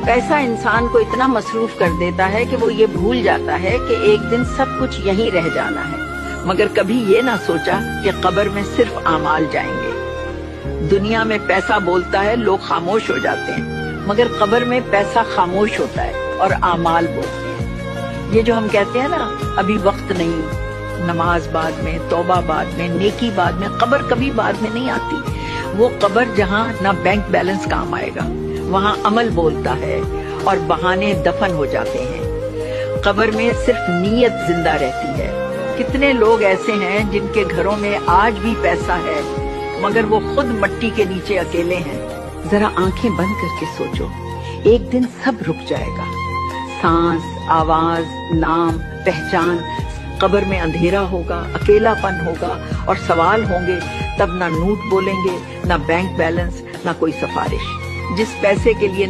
पैसा इंसान को इतना मसरूफ कर देता है कि वो ये भूल जाता है कि एक दिन सब कुछ यहीं रह जाना है, मगर कभी ये ना सोचा कि कब्र में सिर्फ आमाल जाएंगे। दुनिया में पैसा बोलता है, लोग खामोश हो जाते हैं, मगर कब्र में पैसा खामोश होता है और आमाल बोलते हैं। ये जो हम कहते हैं ना, अभी वक्त नहीं, नमाज बाद में, तौबा बाद में, नेकी बाद में, कब्र कभी बाद में नहीं आती। वो कब्र जहाँ ना बैंक बैलेंस काम आएगा, वहाँ अमल बोलता है और बहाने दफन हो जाते हैं। कब्र में सिर्फ नीयत जिंदा रहती है। कितने लोग ऐसे हैं जिनके घरों में आज भी पैसा है, मगर वो खुद मट्टी के नीचे अकेले हैं। जरा आंखें बंद करके सोचो, एक दिन सब रुक जाएगा, सांस, आवाज, नाम, पहचान। कब्र में अंधेरा होगा, अकेलापन होगा और सवाल होंगे। तब ना नोट बोलेंगे, ना बैंक बैलेंस, ना कोई सिफारिश। जिस पैसे के लिए